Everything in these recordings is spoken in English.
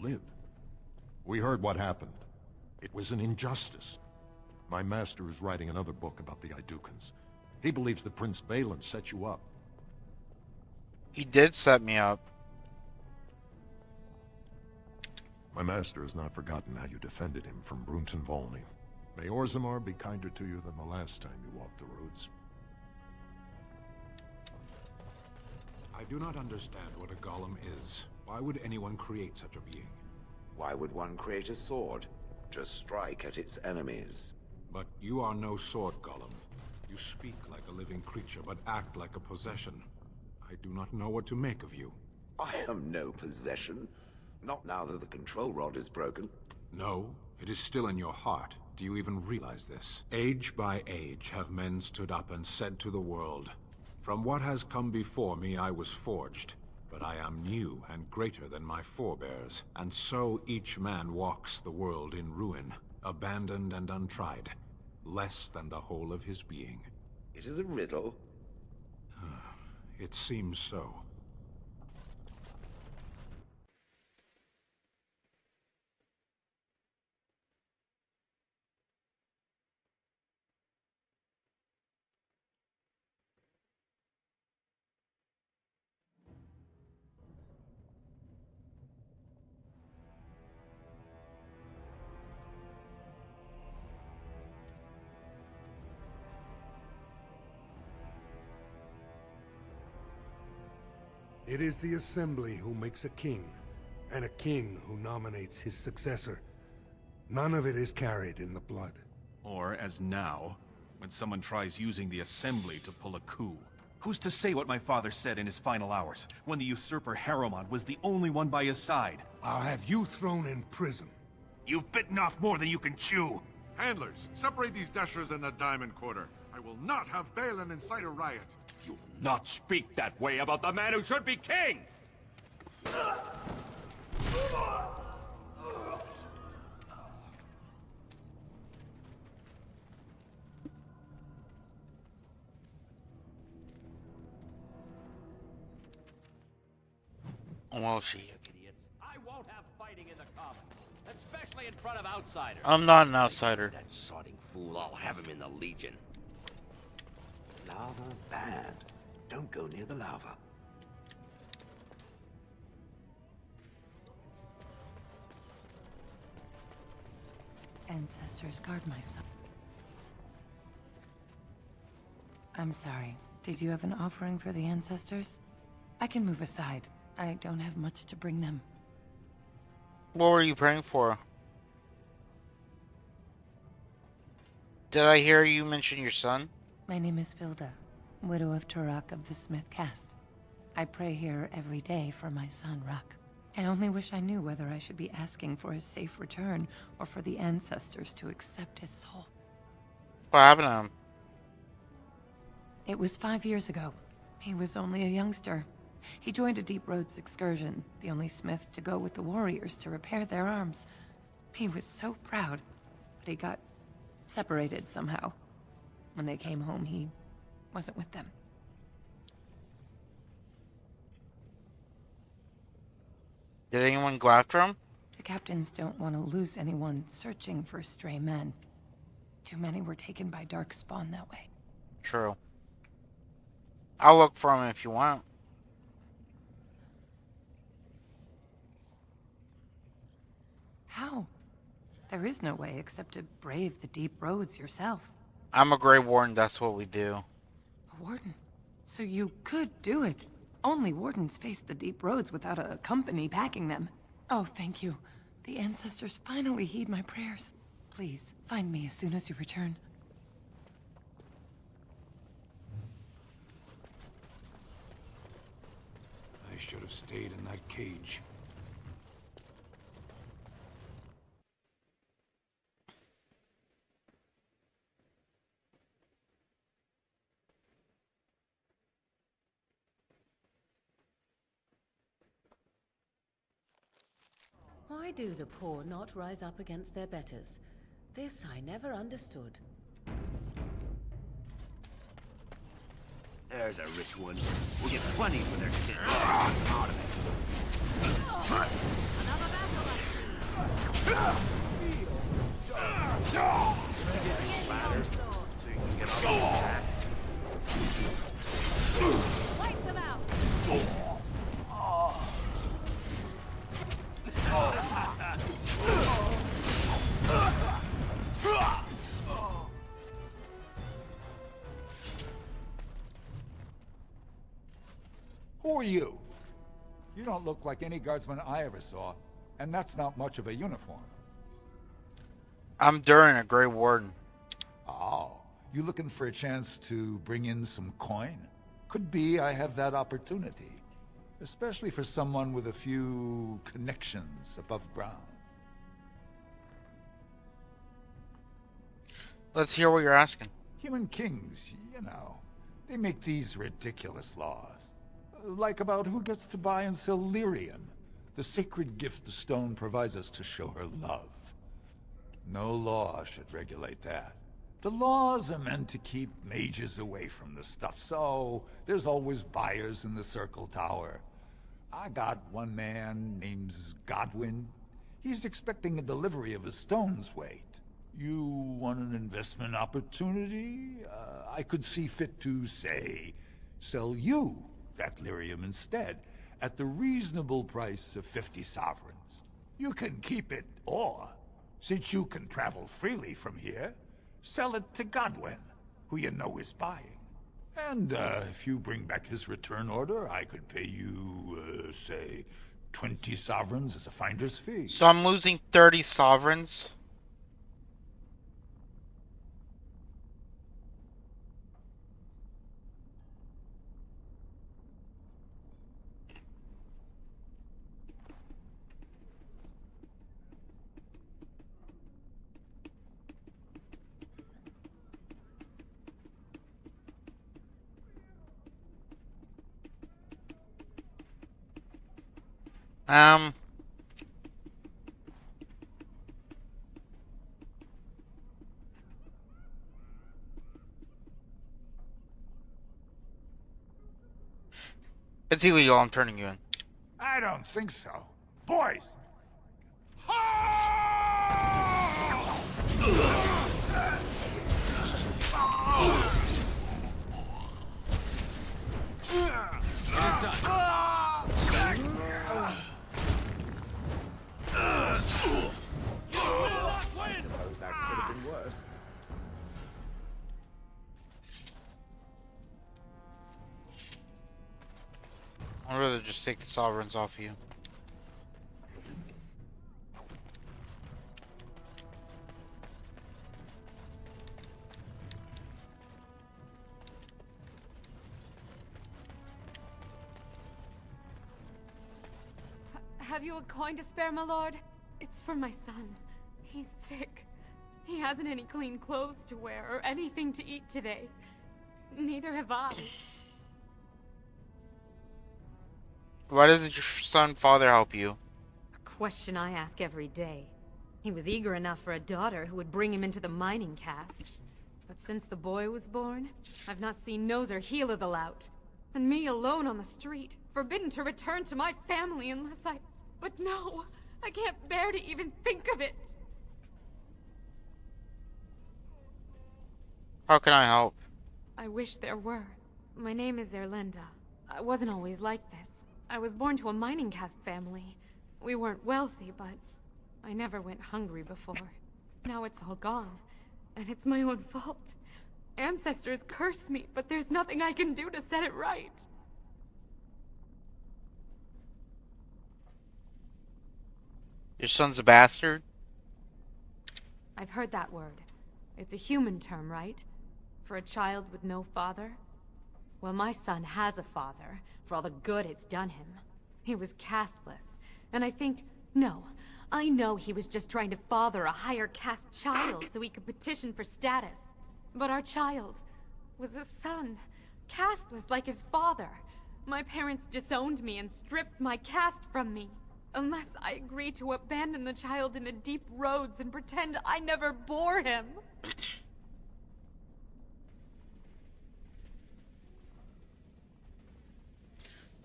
live. We heard what happened. It was an injustice. My master is writing another book about the Idukans. He believes that Prince Balin set you up. He did set me up. My master has not forgotten how you defended him from Brunton Volney. May Orzammar be kinder to you than the last time you walked the roads. I do not understand what a golem is. Why would anyone create such a being? Why would one create a sword? Just strike at its enemies. But you are no sword golem. You speak like a living creature, but act like a possession. I do not know what to make of you. I am no possession. Not now that the control rod is broken. No, it is still in your heart. Do you even realize this? Age by age have men stood up and said to the world, "From what has come before me I was forged, but I am new and greater than my forebears." And so each man walks the world in ruin, abandoned and untried, less than the whole of his being. It is a riddle. It seems so. It is the Assembly who makes a king, and a king who nominates his successor. None of it is carried in the blood. Or, as now, when someone tries using the Assembly to pull a coup. Who's to say what my father said in his final hours, when the usurper Harrowmont was the only one by his side? I'll have you thrown in prison. You've bitten off more than you can chew! Handlers, separate these dashers in the Diamond Quarter. I will not have Balin incite a riot. You will not speak that way about the man who should be king! Well, she. Idiots. I won't have fighting in the common, especially in front of outsiders. I'm not an outsider. That sodding fool, I'll have him in the Legion. Lava bad. Don't go near the lava. Ancestors, guard my son. I'm sorry. Did you have an offering for the ancestors? I can move aside. I don't have much to bring them. What were you praying for? Did I hear you mention your son? My name is Vilda, widow of Turok of the Smith caste. I pray here every day for my son, Ruck. I only wish I knew whether I should be asking for his safe return or for the ancestors to accept his soul. What happened to him? It was 5 years ago. He was only a youngster. He joined a Deep Roads excursion, the only smith to go with the warriors to repair their arms. He was so proud, but he got separated somehow. When they came home, he wasn't with them. Did anyone go after him? The captains don't want to lose anyone searching for stray men. Too many were taken by Darkspawn that way. True. I'll look for him if you want. How? There is no way except to brave the Deep Roads yourself. I'm a Grey Warden, that's what we do. A warden? So you could do it. Only wardens face the Deep Roads without a company backing them. Oh, thank you. The ancestors finally heed my prayers. Please, find me as soon as you return. I should have stayed in that cage. Why do the poor not rise up against their betters? This I never understood. There's a rich one. We'll get plenty for their sin. Out of it. Another battle are you? You don't look like any guardsman I ever saw, and that's not much of a uniform. I'm Durin, a Grey Warden. Oh, you looking for a chance to bring in some coin? Could be I have that opportunity. Especially for someone with a few connections above ground. Let's hear what you're asking. Human kings, you know, they make these ridiculous laws. Like about who gets to buy and sell lyrium, the sacred gift the stone provides us to show her love. No law should regulate that. The laws are meant to keep mages away from the stuff, so there's always buyers in the Circle Tower. I got one man named Godwin. He's expecting a delivery of a stone's weight. You want an investment opportunity? I could see fit to, say, sell you that lyrium instead, at the reasonable price of 50 sovereigns. You can keep it, or, since you can travel freely from here, sell it to Godwin, who you know is buying. And if you bring back his return order, I could pay you, say, 20 sovereigns as a finder's fee. So I'm losing 30 sovereigns? It's illegal, I'm turning you in. I don't think so. Boys! That could have been worse. I'd rather just take the sovereigns off you. Have you a coin to spare, my lord? It's for my son. He's sick. He hasn't any clean clothes to wear or anything to eat today. Neither have I. Why doesn't your son father help you? A question I ask every day. He was eager enough for a daughter who would bring him into the mining caste. But since the boy was born, I've not seen nose or heel of the lout. And me alone on the street, forbidden to return to my family unless I... But no, I can't bear to even think of it. How can I help? I wish there were. My name is Erlinda. I wasn't always like this. I was born to a mining caste family. We weren't wealthy, but I never went hungry before. Now it's all gone, and it's my own fault. Ancestors curse me, but there's nothing I can do to set it right. Your son's a bastard? I've heard that word. It's a human term, right? For a child with no father? Well, my son has a father, for all the good it's done him. He was casteless, and I think... No, I know he was just trying to father a higher caste child so he could petition for status. But our child was a son, casteless like his father. My parents disowned me and stripped my caste from me. Unless I agree to abandon the child in the deep roads and pretend I never bore him.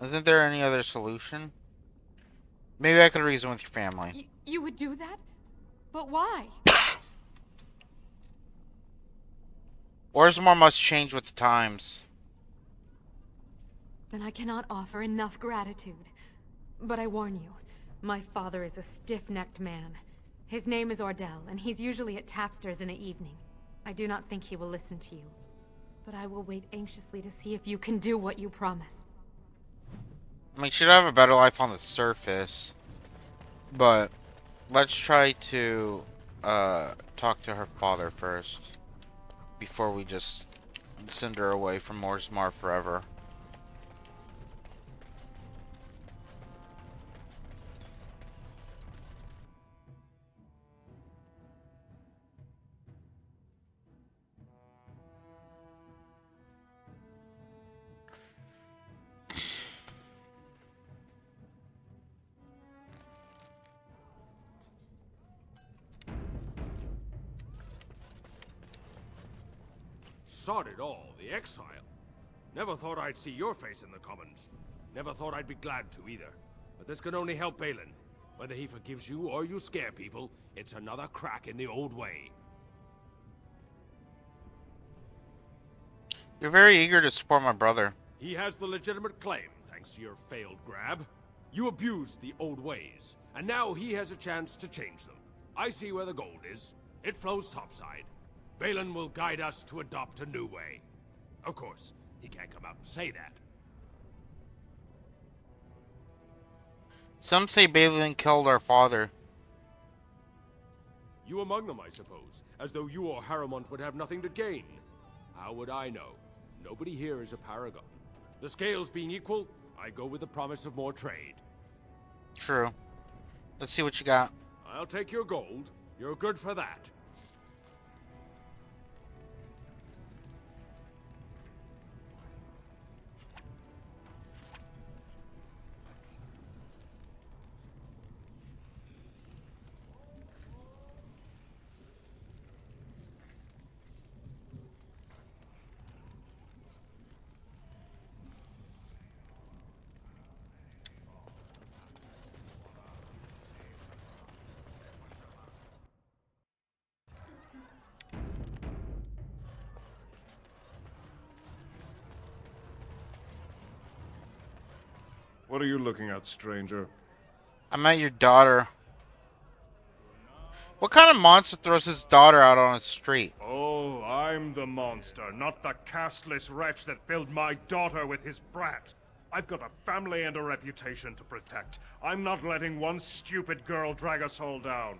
Isn't there any other solution? Maybe I could reason with your family. You would do that? But why? Orzammar must change with the times. Then I cannot offer enough gratitude. But I warn you, my father is a stiff-necked man. His name is Ordell, and he's usually at Tapster's in the evening. I do not think he will listen to you. But I will wait anxiously to see if you can do what you promise. I mean, she'd have a better life on the surface. But let's try to talk to her father first. Before we just send her away from Orzammar forever. Sod it all, the exile. Never thought I'd see your face in the Commons. Never thought I'd be glad to either. But this can only help Balin. Whether he forgives you or you scare people, it's another crack in the old way. You're very eager to support my brother. He has the legitimate claim, thanks to your failed grab. You abused the old ways, and now he has a chance to change them. I see where the gold is. It flows topside. Balin will guide us to adopt a new way. Of course, he can't come out and say that. Some say Balin killed our father. You among them, I suppose, as though you or Harrowmont would have nothing to gain. How would I know? Nobody here is a paragon. The scales being equal, I go with the promise of more trade. True. Let's see what you got. I'll take your gold. You're good for that. What are you looking at, stranger? I met your daughter. What kind of monster throws his daughter out on a street? Oh, I'm the monster, not the castless wretch that filled my daughter with his brat. I've got a family and a reputation to protect. I'm not letting one stupid girl drag us all down.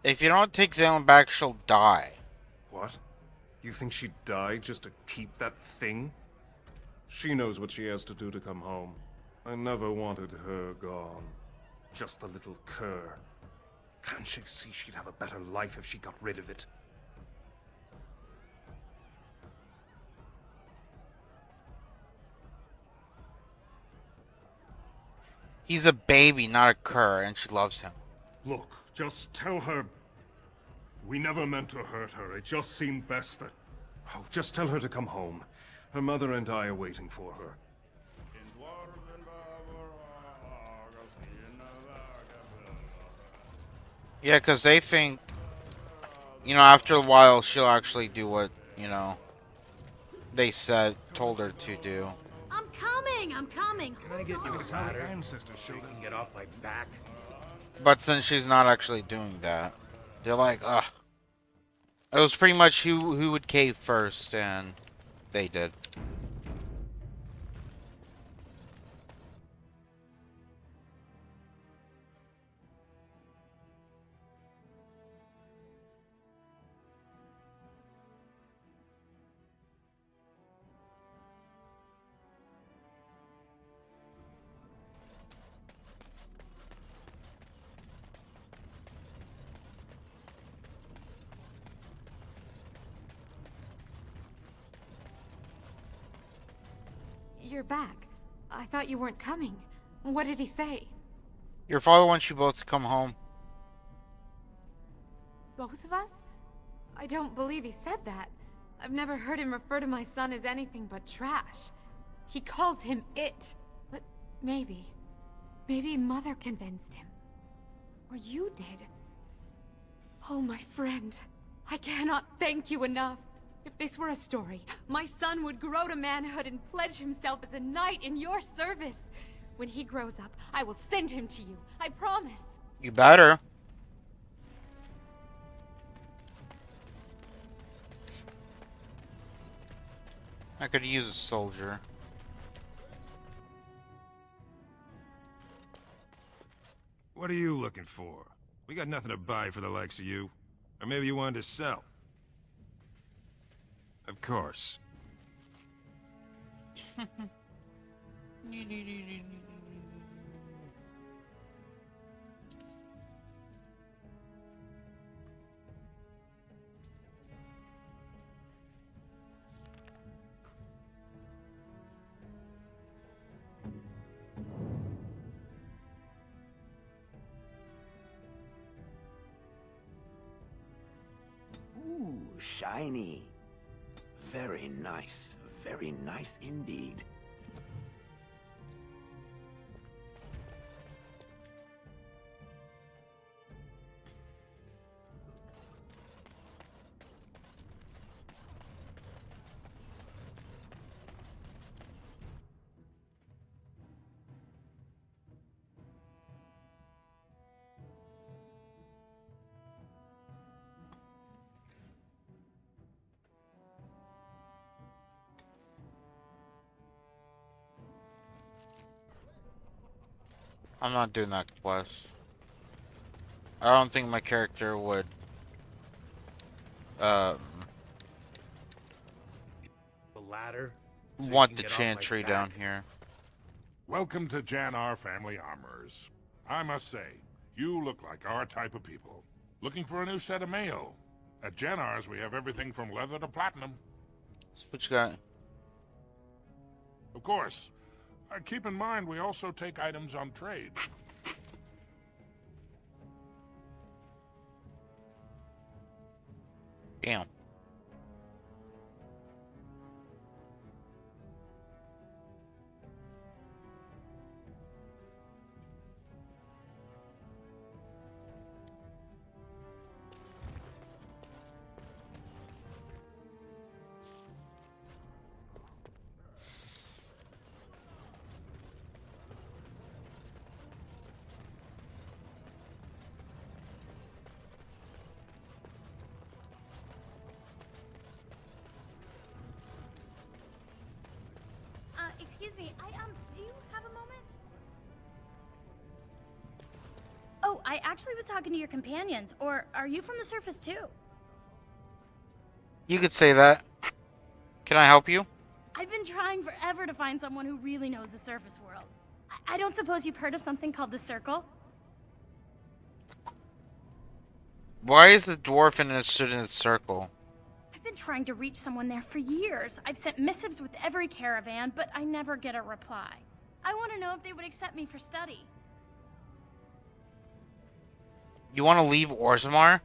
If you don't take Zalen back, she'll die. What? You think she'd die just to keep that thing? She knows what she has to do to come home. I never wanted her gone. Just the little cur. Can't she see she'd have a better life if she got rid of it? He's a baby, not a cur, and she loves him. Look, just tell her... We never meant to hurt her. It just seemed best that... Oh, just tell her to come home. Her mother and I are waiting for her. Yeah, because they think, after a while, she'll actually do what, they told her to do. I'm coming! I'm coming! Can I get you a ladder? Ancestor so you can get off my back? But since she's not actually doing that, they're like, ugh. It was pretty much who would cave first, and they did. You're back. I thought you weren't coming. What did he say? Your father wants you both to come home. Both of us? I don't believe he said that. I've never heard him refer to my son as anything but trash. He calls him it. But maybe Mother convinced him. Or you did. Oh, my friend. I cannot thank you enough. If this were a story, my son would grow to manhood and pledge himself as a knight in your service. When he grows up, I will send him to you. I promise. You better. I could use a soldier. What are you looking for? We got nothing to buy for the likes of you. Or maybe you wanted to sell. Of course. Ooh, shiny. Very nice indeed. I'm not doing that quest. I don't think my character would The ladder? want the chantry down here. Welcome to Jannar Family Armorers. I must say, you look like our type of people. Looking for a new set of mail? At Jannar's, we have everything from leather to platinum. So what you got? Of course. Keep in mind, we also take items on trade. Damn. Excuse me, do you have a moment? Oh, I actually was talking to your companions, or are you from the surface too? You could say that. Can I help you? I've been trying forever to find someone who really knows the surface world. I don't suppose you've heard of something called the Circle? Why is the dwarf interested in the circle? I've been trying to reach someone there for years. I've sent missives with every caravan, but I never get a reply. I want to know if they would accept me for study. You want to leave Orzammar?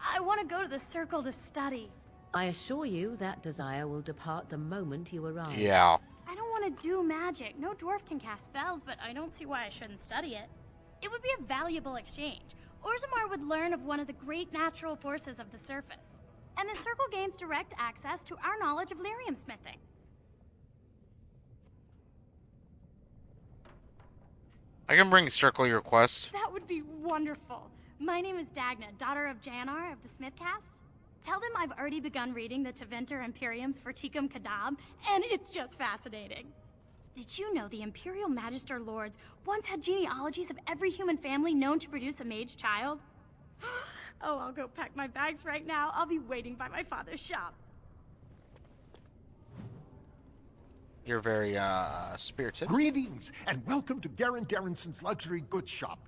I want to go to the Circle to study. I assure you that desire will depart the moment you arrive. Yeah. I don't want to do magic. No dwarf can cast spells, but I don't see why I shouldn't study it. It would be a valuable exchange. Orzammar would learn of one of the great natural forces of the surface. And the Circle gains direct access to our knowledge of lyrium smithing. I can bring Circle your quest. That would be wonderful. My name is Dagna, daughter of Jannar of the Smithcast. Tell them I've already begun reading the Tevinter Imperium's Verticum Kadab, and it's just fascinating. Did you know the Imperial Magister Lords once had genealogies of every human family known to produce a mage child? Oh, I'll go pack my bags right now. I'll be waiting by my father's shop. You're very, spirited. Greetings, and welcome to Garen Garrison's Luxury Goods Shop.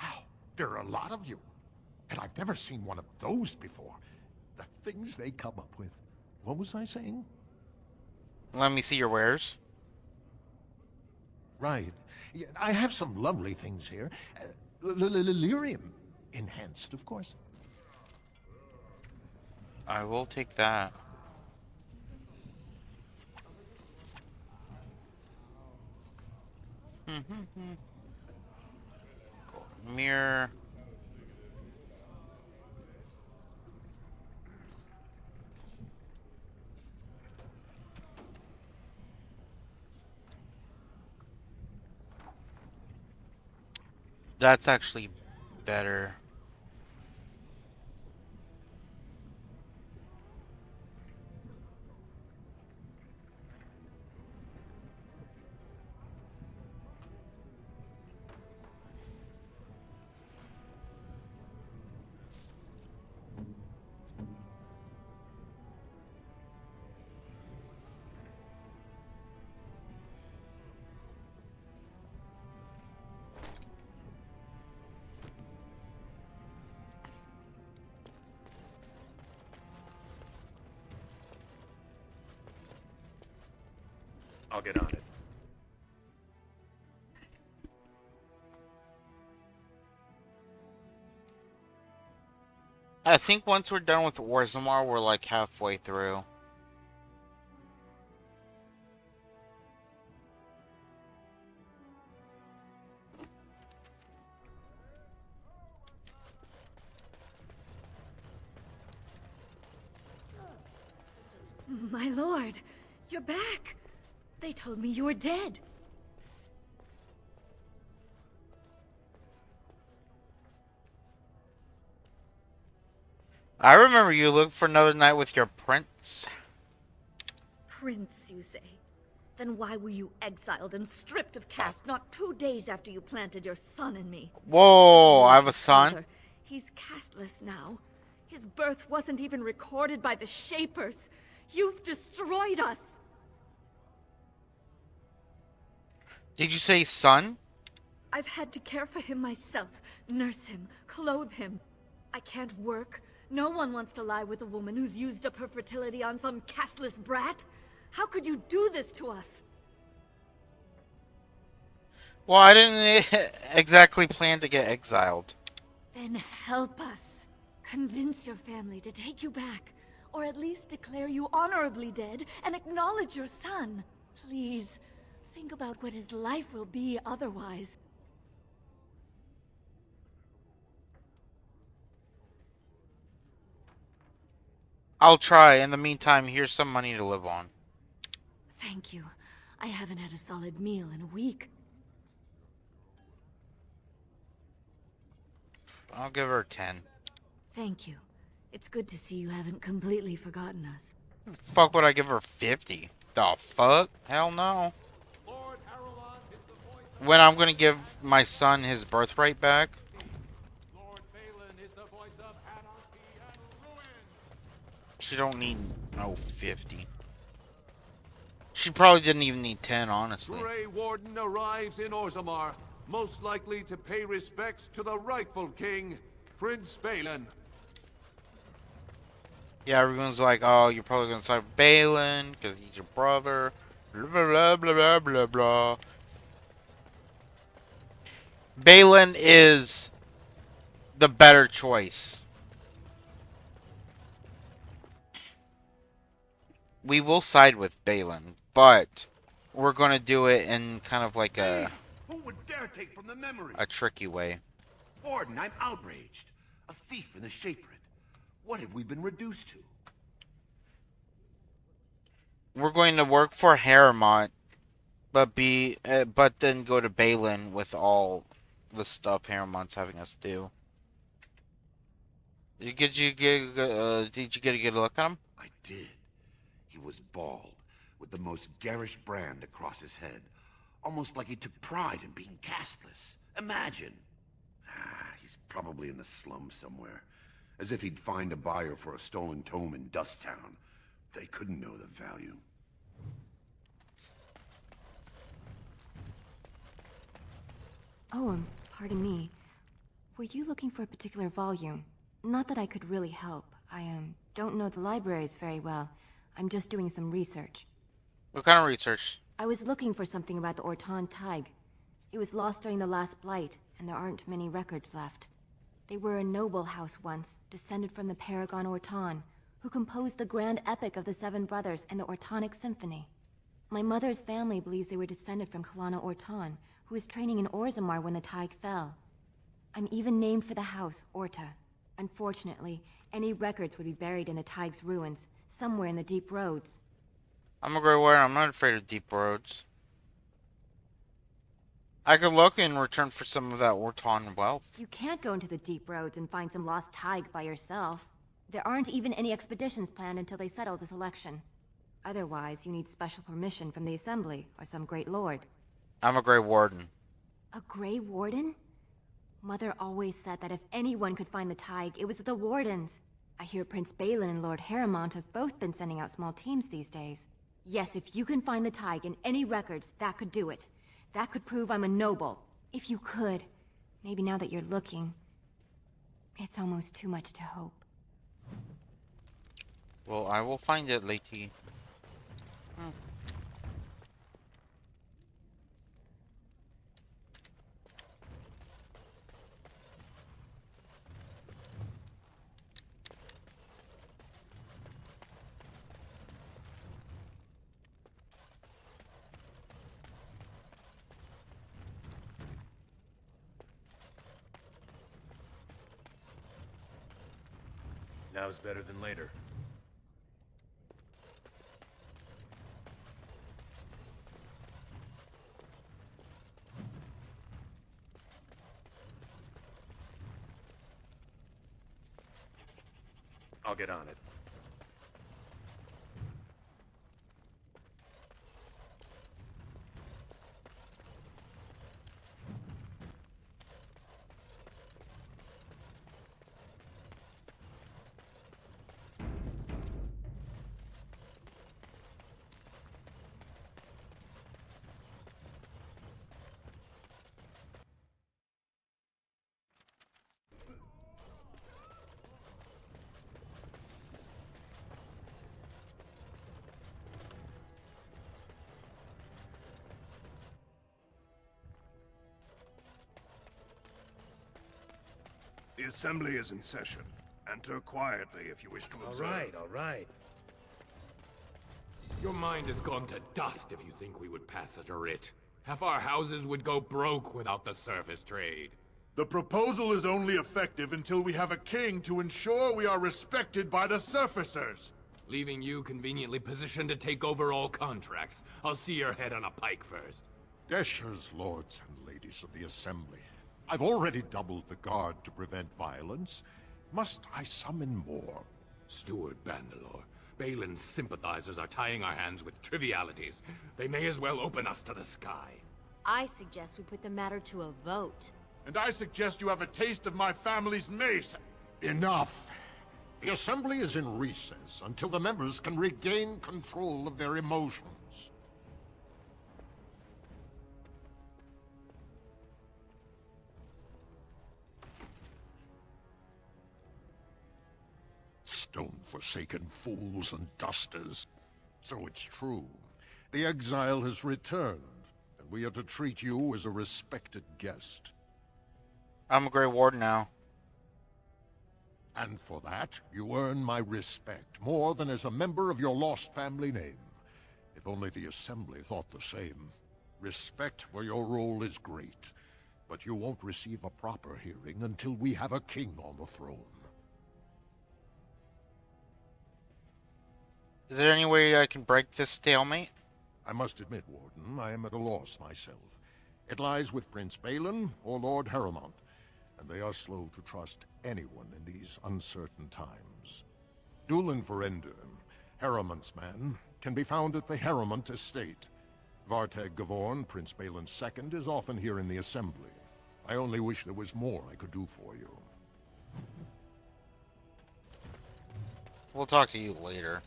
Wow, there are a lot of you. And I've never seen one of those before. The things they come up with. What was I saying? Let me see your wares. Right. Yeah, I have some lovely things here. Lyrium enhanced, of course. I will take that. Mirror. That's actually better. I'll get on it. I think once we're done with Orzammar, we're like halfway through. My lord, you're back. They told me you were dead. I remember you looking for another night with your prince. Prince, you say? Then why were you exiled and stripped of caste not 2 days after you planted your son in me? Whoa, I have a son? He's casteless now. His birth wasn't even recorded by the Shapers. You've destroyed us. Did you say son? I've had to care for him myself, nurse him, clothe him. I can't work. No one wants to lie with a woman who's used up her fertility on some casteless brat. How could you do this to us? Well, I didn't exactly plan to get exiled. Then help us. Convince your family to take you back. Or at least declare you honorably dead and acknowledge your son. Please, think about what his life will be otherwise. I'll try. In the meantime, here's some money to live on. Thank you. I haven't had a solid meal in a week. I'll give her 10. Thank you. It's good to see you haven't completely forgotten us. Fuck would I give her 50? The fuck? Hell no. When I'm gonna give my son his birthright back. She don't need no 50. She probably didn't even need 10, honestly. Grey Warden arrives in Orzammar, most likely to pay respects to the rightful king, Prince Balin. Yeah, everyone's like, oh, you're probably gonna side with Balin because he's your brother. Blah blah blah blah blah blah. Balin is the better choice. We will side with Balin, but we're gonna do it in kind of like a Who would dare take from the memory? a tricky way. Warden, I'm outraged. A thief in the Shapered. What have we been reduced to? We're going to work for Harrowmont, but then go to Balin with all the stuff Harrowmont's having us do. Did you get a good look at him? I did. He was bald, with the most garish brand across his head. Almost like he took pride in being casteless. Imagine. He's probably in the slums somewhere. As if he'd find a buyer for a stolen tome in Dust Town. They couldn't know the value. Oh, pardon me. Were you looking for a particular volume? Not that I could really help. I don't know the libraries very well. I'm just doing some research. What kind of research? I was looking for something about the Orton Tig. It was lost during the last Blight, and there aren't many records left. They were a noble house once, descended from the Paragon Orton, who composed the grand epic of the Seven Brothers and the Ortonic Symphony. My mother's family believes they were descended from Kalana Orton, who was training in Orzammar when the Tig fell. I'm even named for the house, Orta. Unfortunately, any records would be buried in the Tig's ruins, somewhere in the Deep Roads. I'm a Grey Warden. I'm not afraid of deep roads. I could look in return for some of that Orton wealth. You can't go into the Deep Roads and find some lost Tig by yourself. There aren't even any expeditions planned until they settle this election. Otherwise, you need special permission from the Assembly or some great lord. I'm a Grey Warden. A Grey Warden? Mother always said that if anyone could find the Tig, it was the Wardens. I hear Prince Balin and Lord Harrowmont have both been sending out small teams these days. Yes, if you can find the Tig in any records, that could do it. That could prove I'm a noble. If you could. Maybe now that you're looking. It's almost too much to hope. Well, I will find it, Lady. Now's better than later. I'll get on it. The assembly is in session. Enter quietly if you wish to observe. All right. Your mind has gone to dust if you think we would pass such a writ. Half our houses would go broke without the surface trade. The proposal is only effective until we have a king to ensure we are respected by the surfacers. Leaving you conveniently positioned to take over all contracts. I'll see your head on a pike first. Deshers, lords and ladies of the assembly. I've already doubled the guard to prevent violence. Must I summon more? Steward Bandalore, Balin's sympathizers are tying our hands with trivialities. They may as well open us to the sky. I suggest we put the matter to a vote. And I suggest you have a taste of my family's mace. Enough. The assembly is in recess until the members can regain control of their emotions. Stone-forsaken fools and dusters. So it's true. The exile has returned, and we are to treat you as a respected guest. I'm a Grey Warden now. And for that, you earn my respect, more than as a member of your lost family name. If only the Assembly thought the same. Respect for your role is great, but you won't receive a proper hearing until we have a king on the throne. Is there any way I can break this stalemate? I must admit, Warden, I am at a loss myself. It lies with Prince Balin or Lord Harrowmont, and they are slow to trust anyone in these uncertain times. Dulin Verender, Harrowmont's man, can be found at the Harrowmont estate. Vartag Gavorn, Prince Balin's second, is often here in the Assembly. I only wish there was more I could do for you. We'll talk to you later.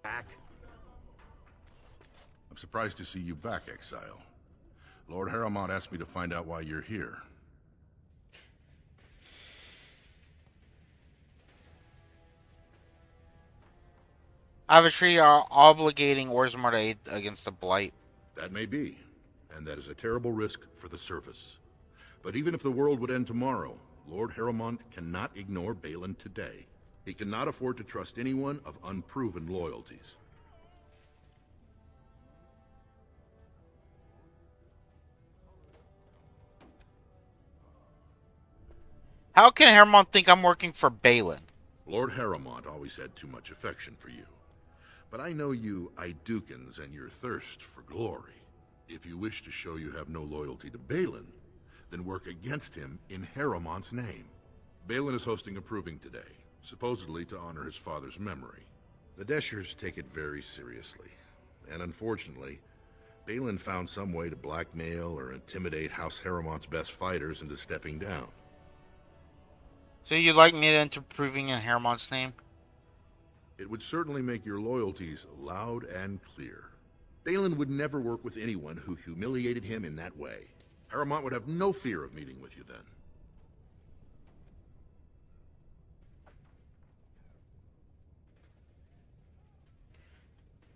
Back. I'm surprised to see you back, Exile. Lord Harrowmont asked me to find out why you're here. I have a treaty obligating Orzammar to aid against the Blight. That may be, and that is a terrible risk for the surface. But even if the world would end tomorrow, Lord Harrowmont cannot ignore Balin today. He cannot afford to trust anyone of unproven loyalties. How can Harrowmont think I'm working for Balin? Lord Harrowmont always had too much affection for you. But I know you Idukans and your thirst for glory. If you wish to show you have no loyalty to Balin, then work against him in Harrowmont's name. Balin is hosting a proving today, supposedly to honor his father's memory. The Deshers take it very seriously, and unfortunately, Balin found some way to blackmail or intimidate House Harrowmont's best fighters into stepping down. So you'd like me to enter proving in Harrowmont's name? It would certainly make your loyalties loud and clear. Balin would never work with anyone who humiliated him in that way. Harrowmont would have no fear of meeting with you then.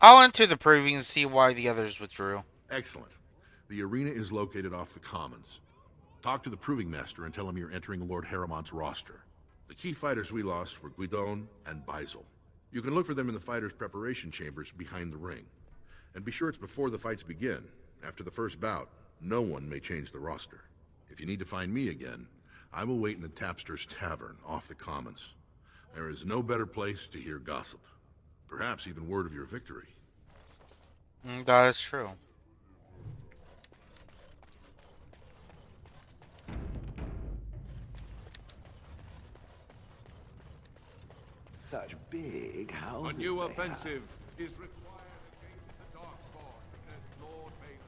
I'll enter the proving and see why the others withdrew. Excellent. The arena is located off the Commons. Talk to the Proving Master and tell him you're entering Lord Harrowmont's roster. The key fighters we lost were Guidon and Baisel. You can look for them in the fighters' preparation chambers behind the ring. And be sure it's before the fights begin. After the first bout, no one may change the roster. If If you need to find me again, I will wait in the Tapster's Tavern off the Commons. There is no better place to hear gossip. Perhaps even word of your victory. That is true. Such big houses. A new they offensive is required against the Darkspawn and Lord Balin.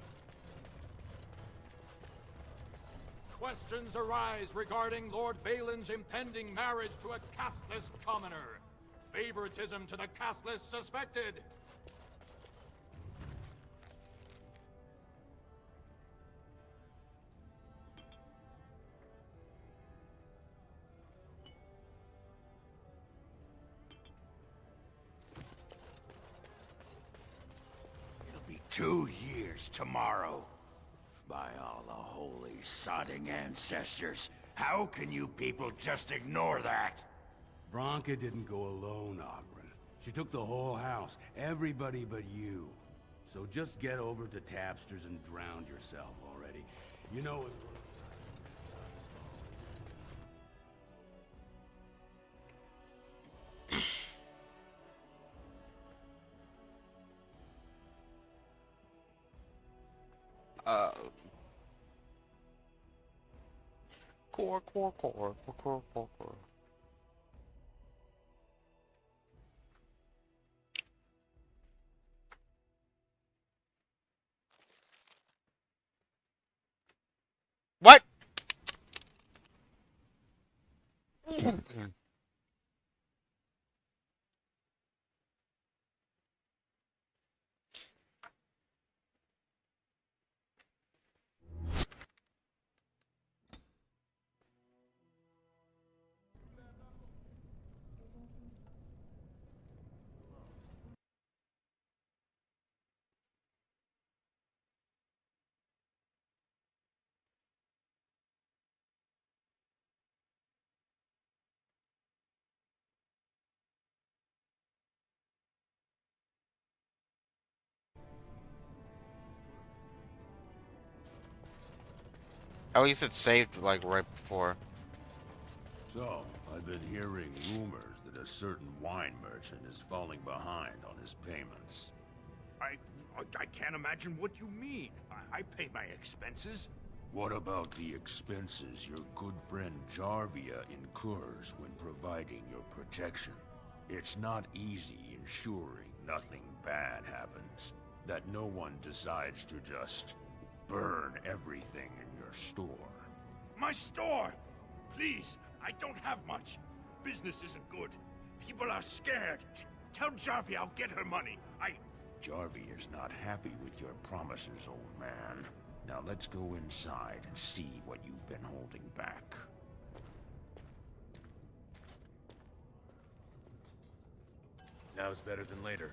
Questions arise regarding Lord Balin's impending marriage to a casteless commoner. Favoritism to the casteless suspected. It'll be 2 years tomorrow. By all the holy sodding ancestors, how can you people just ignore that? Bronca didn't go alone, Ogren. She took the whole house, everybody but you. So just get over to Tapster's and drown yourself already. You know it. Core. What? At least it saved like right before. So, I've been hearing rumors that a certain wine merchant is falling behind on his payments. I can't imagine what you mean. I pay my expenses. What about the expenses your good friend Jarvia incurs when providing your protection? It's not easy ensuring nothing bad happens, that no one decides to just burn everything in your store. My store! Please, I don't have much. Business isn't good. People are scared. Tell Jarvia I'll get her money. Jarvia is not happy with your promises, old man. Now let's go inside and see what you've been holding back. Now's better than later.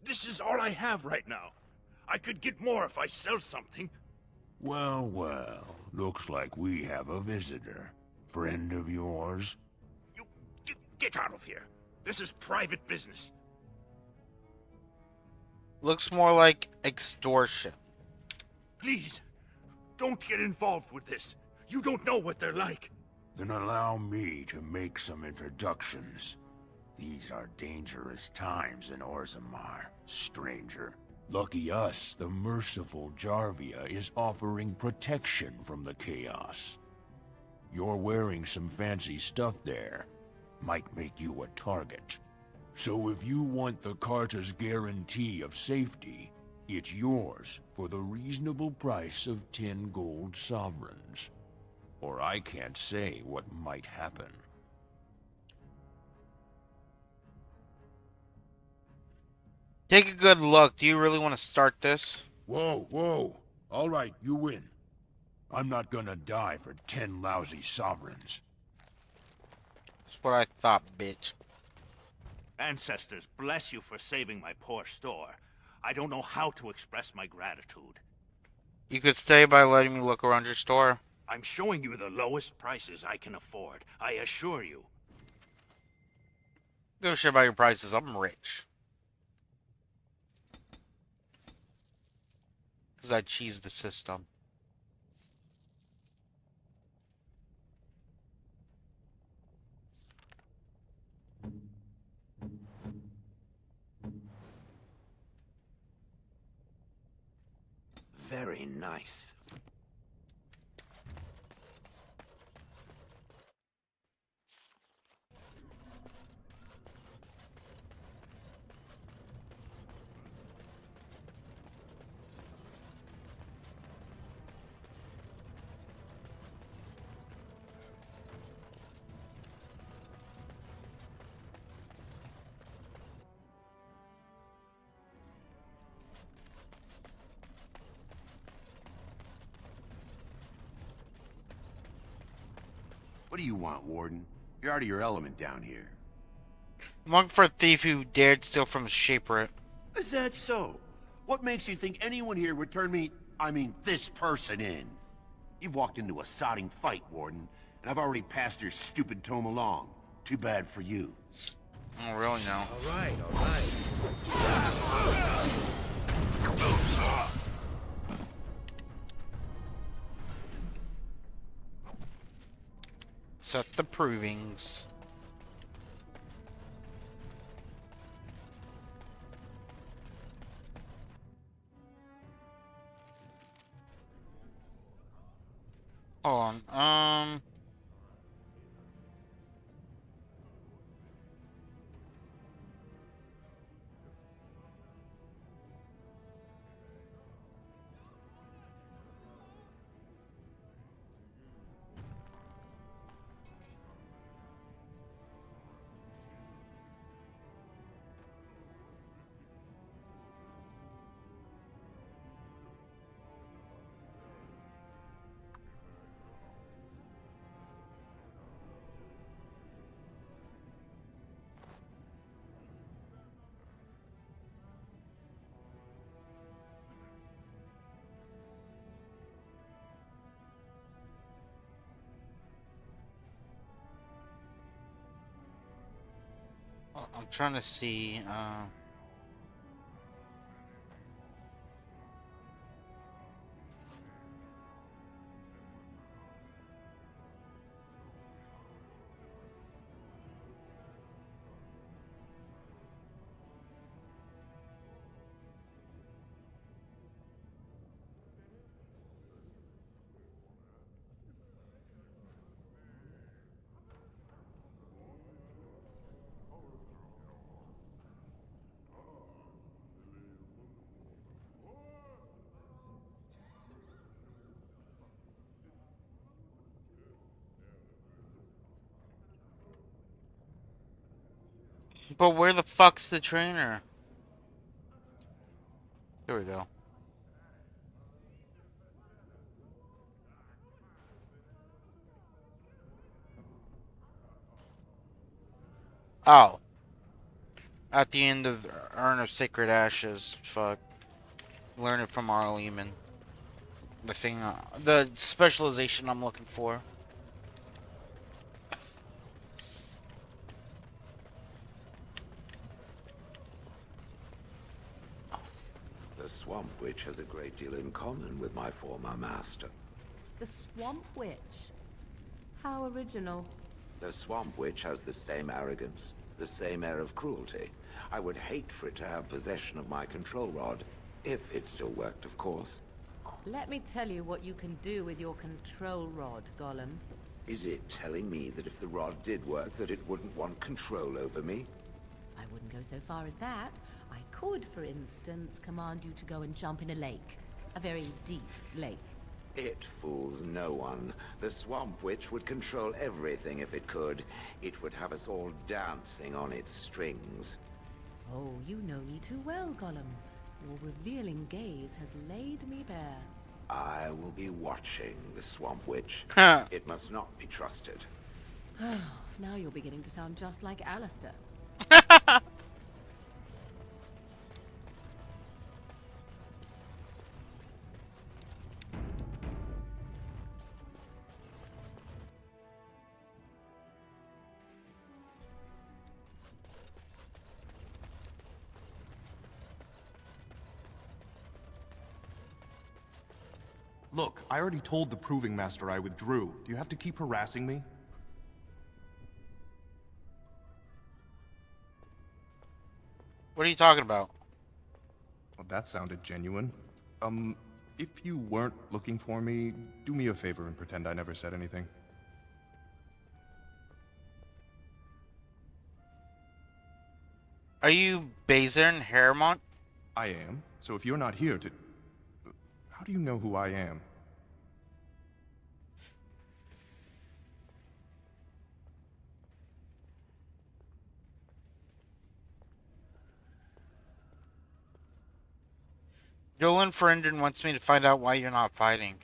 This is all I have right now. I could get more if I sell something. Well, looks like we have a visitor. Friend of yours? Get out of here. This is private business. Looks more like extortion. Please, don't get involved with this. You don't know what they're like. Then allow me to make some introductions. These are dangerous times in Orzammar, stranger. Lucky us, the merciful Jarvia is offering protection from the chaos. You're wearing some fancy stuff there. Might make you a target. So if you want the Carta's guarantee of safety, it's yours for the reasonable price of 10 gold sovereigns. Or I can't say what might happen. Take a good look. Do you really want to start this? Whoa. All right, you win. I'm not gonna die for 10 lousy sovereigns. That's what I thought, bitch. Ancestors, bless you for saving my poor store. I don't know how to express my gratitude. You could stay by letting me look around your store. I'm showing you the lowest prices I can afford, I assure you. Give a shit about your prices. I'm rich. Because I cheesed the system. Very nice. What do you want, Warden? You're out of your element down here. I'm looking for a thief who dared steal from a shaper. Is that so? What makes you think anyone here would turn me, this person in? You've walked into a sodding fight, Warden, and I've already passed your stupid tome along. Too bad for you. Oh, really now? All right, all right. Set the provings. Hold on. I'm trying to see, but where the fuck's the trainer? Here we go. Oh. At the end of the Urn of Sacred Ashes. Fuck. Learn it from Arl Eamon. The thing, the specialization I'm looking for. The Swamp Witch has a great deal in common with my former master. The Swamp Witch? How original. The Swamp Witch has the same arrogance, the same air of cruelty. I would hate for it to have possession of my control rod, if it still worked, of course. Let me tell you what you can do with your control rod, Gollum. Is it telling me that if the rod did work, that it wouldn't want control over me? I wouldn't go so far as that. I could, for instance, command you to go and jump in a lake. A very deep lake. It fools no one. The Swamp Witch would control everything if it could. It would have us all dancing on its strings. Oh, you know me too well, Gollum. Your revealing gaze has laid me bare. I will be watching the Swamp Witch. It must not be trusted. Now you're beginning to sound just like Alistair. Look, I already told the Proving Master I withdrew. Do you have to keep harassing me? What are you talking about? Well, that sounded genuine. If you weren't looking for me, do me a favor and pretend I never said anything. Are you Bazern Haremont? I am. So if you're not here to... How do you know who I am? Dolan Ferendon wants me to find out why you're not fighting.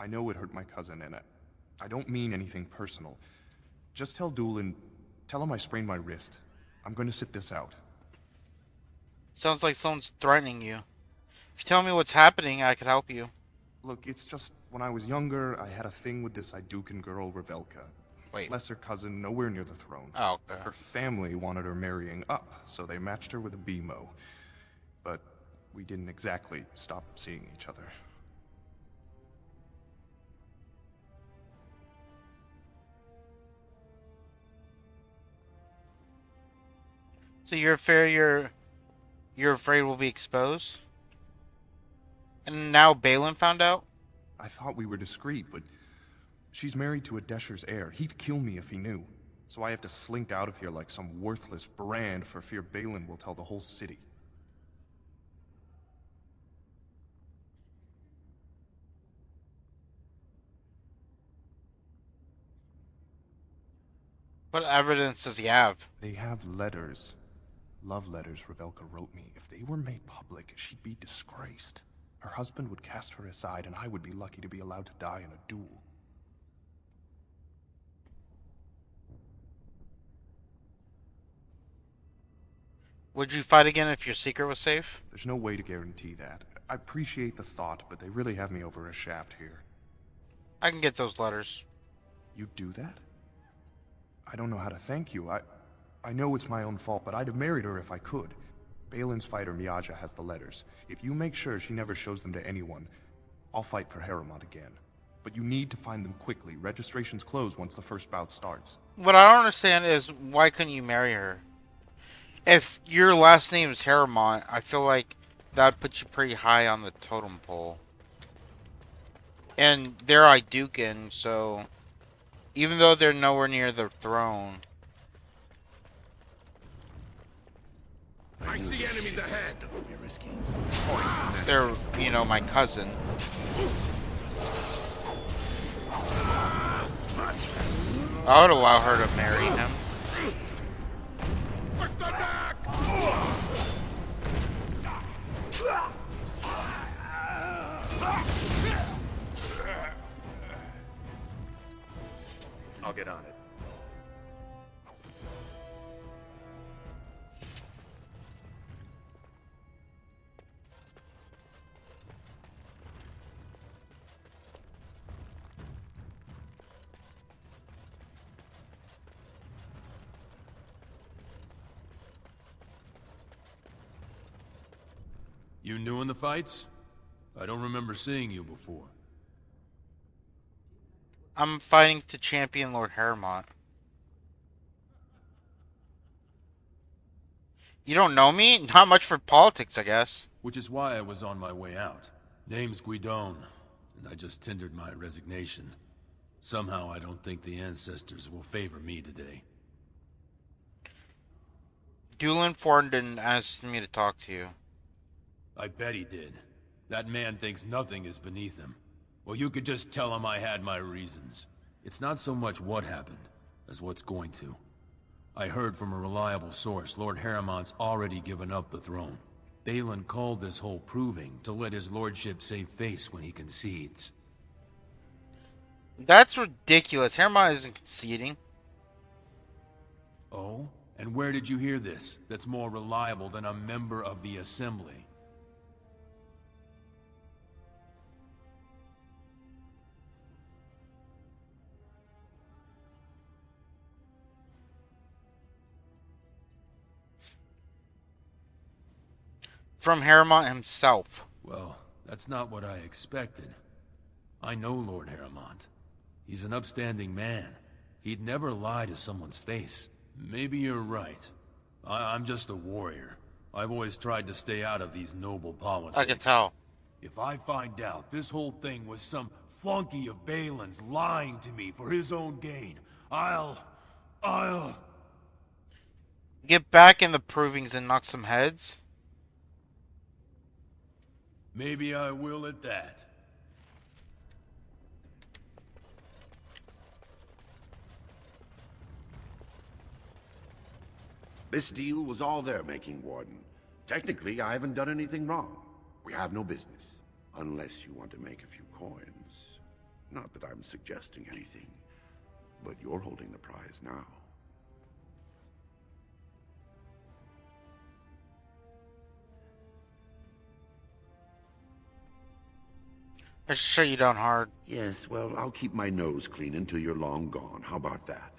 I know it hurt my cousin, and I don't mean anything personal. Just tell Dolan... Tell him I sprained my wrist. I'm going to sit this out. Sounds like someone's threatening you. If you tell me what's happening, I could help you. Look, it's just, when I was younger, I had a thing with this Idukan girl, Revelka. Wait. Lesser cousin, nowhere near the throne. Oh, okay. Her family wanted her marrying up, so they matched her with a BMO. But we didn't exactly stop seeing each other. So you're afraid we'll be exposed? And now Balin found out? I thought we were discreet, but she's married to a Desher's heir. He'd kill me if he knew. So I have to slink out of here like some worthless brand for fear Balin will tell the whole city. What evidence does he have? They have letters. Love letters Revelka wrote me. If they were made public, she'd be disgraced. Her husband would cast her aside, and I would be lucky to be allowed to die in a duel. Would you fight again if your secret was safe? There's no way to guarantee that. I appreciate the thought, but they really have me over a shaft here. I can get those letters. You do that? I don't know how to thank you. I know it's my own fault, but I'd have married her if I could. Balin's fighter Miaja has the letters. If you make sure she never shows them to anyone, I'll fight for Haremont again. But you need to find them quickly. Registrations close once the first bout starts. What I don't understand is, why couldn't you marry her? If your last name is Haremont, I feel like that would put you pretty high on the totem pole. And they're Idukan, so even though they're nowhere near the throne... I see enemies ahead. They're, you know, my cousin. I would allow her to marry him. Push the back! I'll get on it. You new in the fights? I don't remember seeing you before. I'm fighting to champion Lord Haremont. You don't know me? Not much for politics, I guess. Which is why I was on my way out. Name's Guidon, and I just tendered my resignation. Somehow I don't think the ancestors will favor me today. Dolan Ferendon asked me to talk to you. I bet he did. That man thinks nothing is beneath him. Well, you could just tell him I had my reasons. It's not so much what happened, as what's going to. I heard from a reliable source Lord Haremont's already given up the throne. Balin called this whole proving to let his lordship save face when he concedes. That's ridiculous. Haremont isn't conceding. Oh? And where did you hear this? That's more reliable than a member of the Assembly. From Haremont himself. Well, that's not what I expected. I know Lord Harrowmont. He's an upstanding man. He'd never lie to someone's face. Maybe you're right. I'm just a warrior. I've always tried to stay out of these noble politics. I can tell. If I find out this whole thing was some flunky of Balin's lying to me for his own gain, I'll... Get back in the provings and knock some heads? Maybe I will at that. This deal was all their making, Warden. Technically, I haven't done anything wrong. We have no business. Unless you want to make a few coins. Not that I'm suggesting anything, but you're holding the prize now. I should shut you down hard. Yes, well, I'll keep my nose clean until you're long gone. How about that?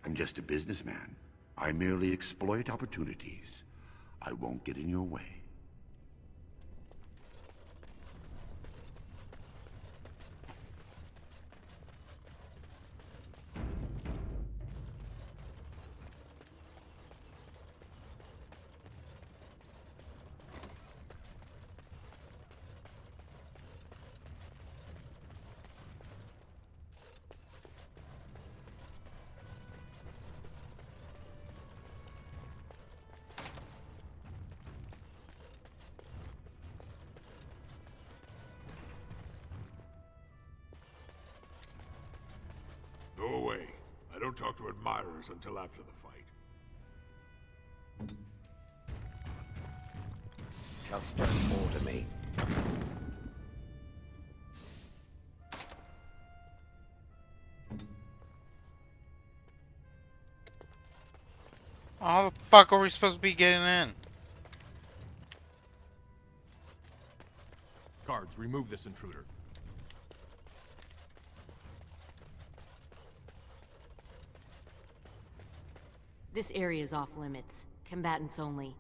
I'm just a businessman. I merely exploit opportunities. I won't get in your way. Go away. I don't talk to admirers until after the fight. Just don't order me. How the fuck are we supposed to be getting in? Guards, remove this intruder. This area is off limits. Combatants only.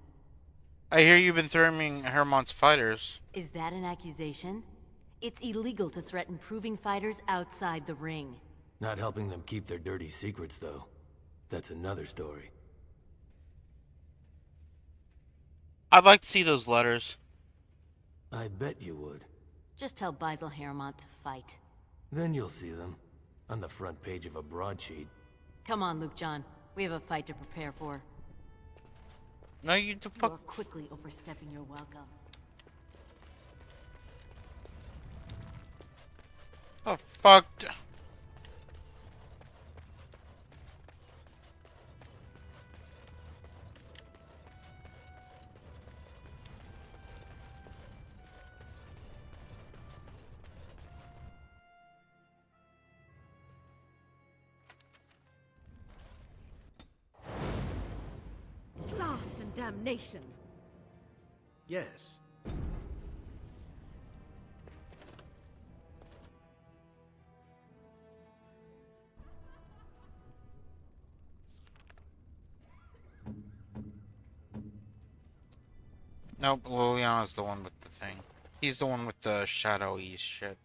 I hear you've been threatening Hermont's fighters. Is that an accusation? It's illegal to threaten proving fighters outside the ring. Not helping them keep their dirty secrets, though. That's another story. I'd like to see those letters. I bet you would. Just tell Basil Harrowmont to fight. Then you'll see them. On the front page of a broadsheet. Come on, Luke John. We have a fight to prepare for. No, you You're quickly overstepping your welcome. Oh, fuck. Blast and damnation! Yes. Nope, Liliana's the one with the thing. He's the one with the shadowy shit.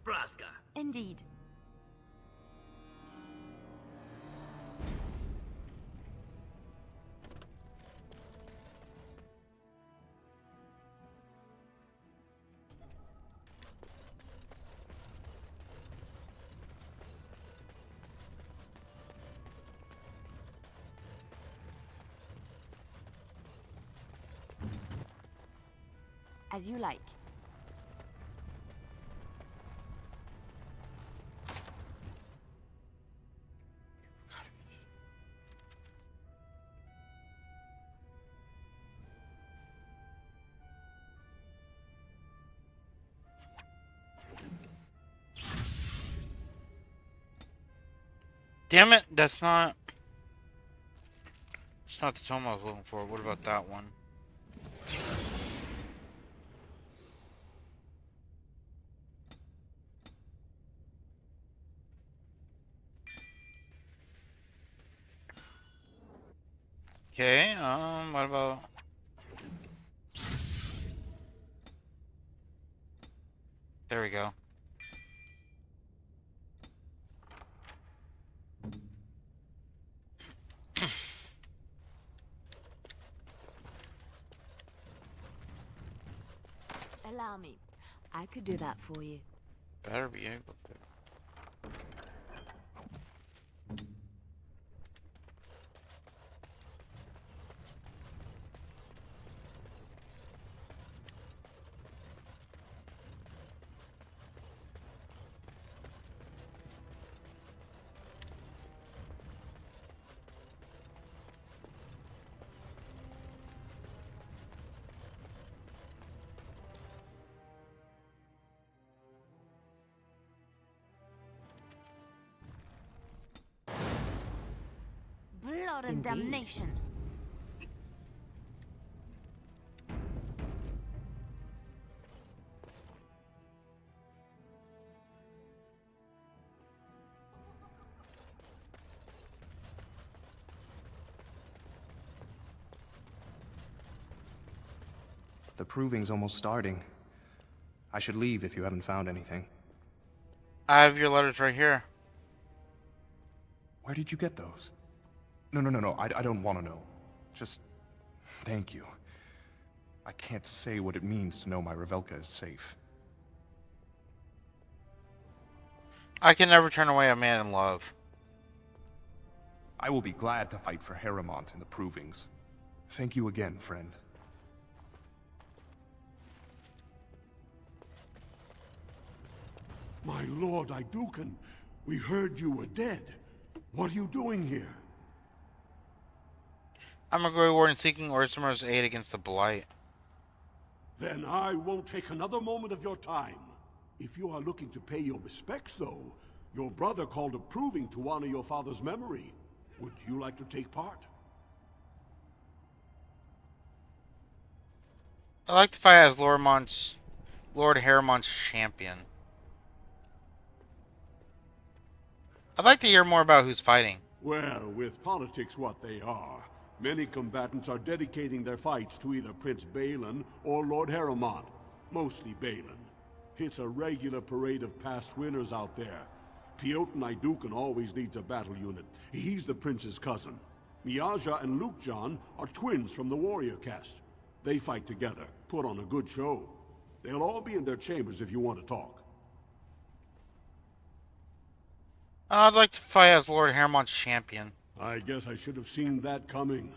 Braska. Indeed. As you like. Damn it, that's not... It's not the tome I was looking for. What about that one? Okay, what about... There we go. Allow me. I could do that for you. Better be able to. Blood and damnation. The proving's almost starting. I should leave if you haven't found anything. I have your letters right here. Where did you get those? No. I don't want to know. Just thank you. I can't say what it means to know my Revelka is safe. I can never turn away a man in love. I will be glad to fight for Harrimont in the provings. Thank you again, friend. My lord Iduken, we heard you were dead. What are you doing here? I'm a Grey Warden seeking Orzamar's aid against the Blight. Then I won't take another moment of your time. If you are looking to pay your respects, though, your brother called a proving to honor your father's memory. Would you like to take part? I'd like to fight as Lord Harrimon's champion. I'd like to hear more about who's fighting. Well, with politics what they are, many combatants are dedicating their fights to either Prince Balin or Lord Harrimont, mostly Balin. It's a regular parade of past winners out there. Piotr Iduken always leads a battle unit. He's the prince's cousin. Miaja and Lukjan are twins from the warrior caste. They fight together, put on a good show. They'll all be in their chambers if you want to talk. I'd like to fight as Lord Harrimon's champion. I guess I should have seen that coming.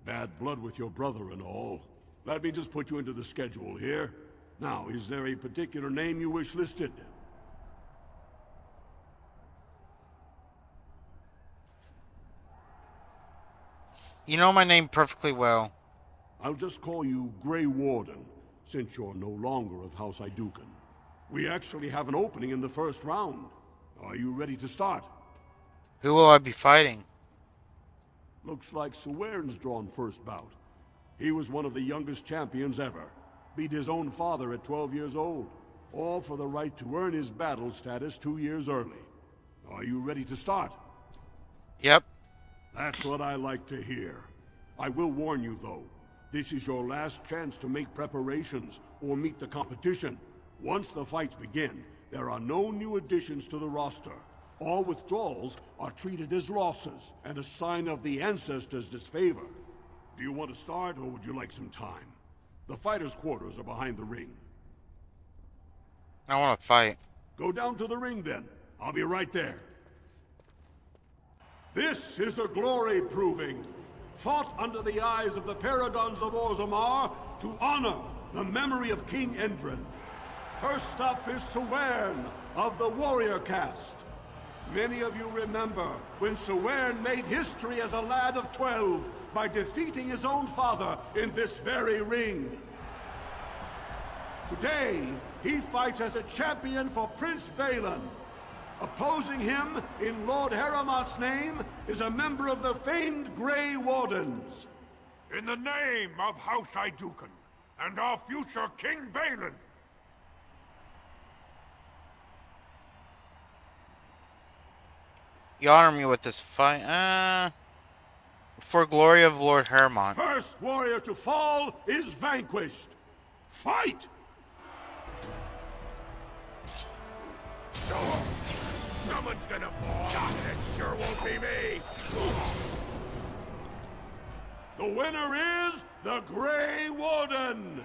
Bad blood with your brother and all. Let me just put you into the schedule here. Now, is there a particular name you wish listed? You know my name perfectly well. I'll just call you Grey Warden, since you're no longer of House Iduken. We actually have an opening in the first round. Are you ready to start? Who will I be fighting? Looks like Suwern's drawn first bout. He was one of the youngest champions ever. Beat his own father at 12 years old. All for the right to earn his battle status 2 years early. Are you ready to start? Yep. That's what I like to hear. I will warn you, though. This is your last chance to make preparations or meet the competition. Once the fights begin, there are no new additions to the roster. All withdrawals are treated as losses and a sign of the ancestors' disfavor. Do you want to start, or would you like some time? The fighters' quarters are behind the ring. I want to fight. Go down to the ring, then. I'll be right there. This is a glory proving, fought under the eyes of the Paragons of Orzammar to honor the memory of King Endrin. First up is Suwern of the warrior caste. Many of you remember when Suwern made history as a lad of 12 by defeating his own father in this very ring. Today, he fights as a champion for Prince Balin. Opposing him, in Lord Harrimant's name, is a member of the famed Grey Wardens. In the name of House Iduken and our future King Balin. You honor me with this fight. For glory of Lord Hermont. First warrior to fall is vanquished. Fight! Someone's gonna fall, and it sure won't be me! The winner is the Grey Warden!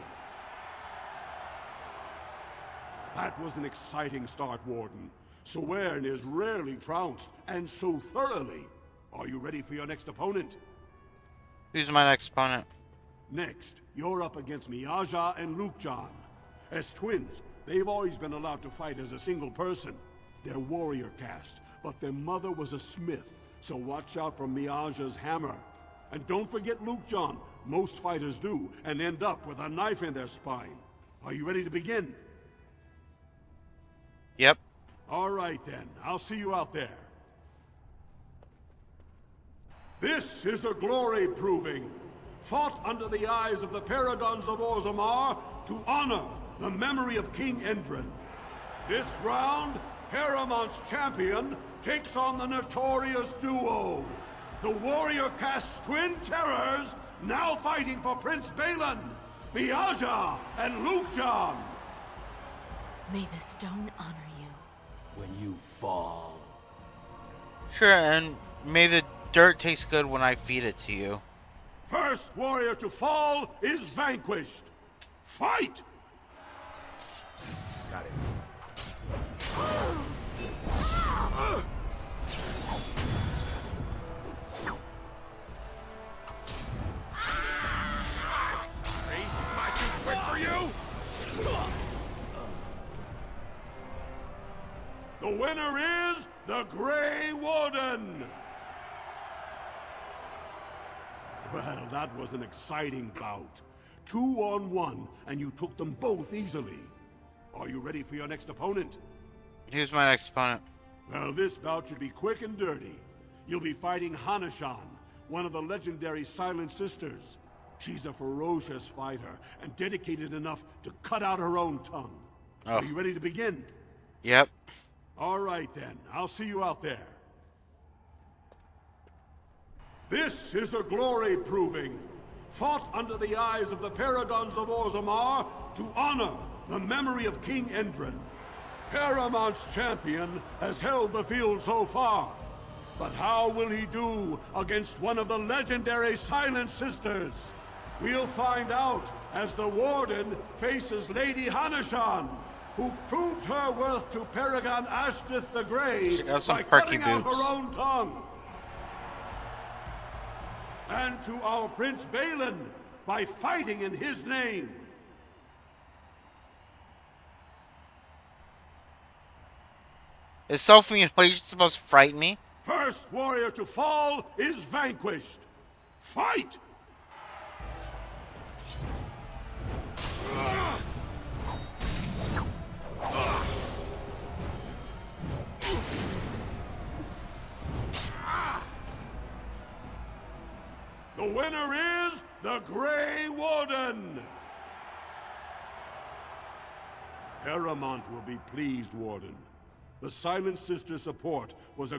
That was an exciting start, Warden. Soern is rarely trounced, and so thoroughly. Are you ready for your next opponent? Who's my next opponent? Next, you're up against Miaja and Lukjan. As twins, they've always been allowed to fight as a single person. They're warrior caste, but their mother was a smith, so watch out for Miaja's hammer. And don't forget Lukjan. Most fighters do, and end up with a knife in their spine. Are you ready to begin? Yep. All right then, I'll see you out there. This is a glory proving, fought under the eyes of the Paragons of Orzammar to honor the memory of King Endrin. This round, Heremant's champion takes on the notorious duo, the warrior caste twin terrors, now fighting for Prince Balin, Miaja and Lukjan. May the stone honor you. When you fall. Sure, and may the dirt taste good when I feed it to you. First warrior to fall is vanquished. Fight! Got it. Sorry, am I too quick for you? The winner is the Grey Warden! Well, that was an exciting bout. 2-on-1, and you took them both easily. Are you ready for your next opponent? Who's my next opponent? Well, this bout should be quick and dirty. You'll be fighting Hanashan, one of the legendary Silent Sisters. She's a ferocious fighter, and dedicated enough to cut out her own tongue. Oh. Are you ready to begin? Yep. All right then, I'll see you out there. This is a glory proving, fought under the eyes of the Paragons of Orzammar to honor the memory of King Endrin. Heremant's champion has held the field so far, but how will he do against one of the legendary Silent Sisters? We'll find out as the Warden faces Lady Hanashan, who proved her worth to Paragon Ashtith the Grey by cutting out her own tongue. And to our Prince Balin by fighting in his name. Is self-mutilation supposed to frighten me? First warrior to fall is vanquished. Fight! The winner is the Grey Warden! Heremont will be pleased, Warden. The Silent Sister support was a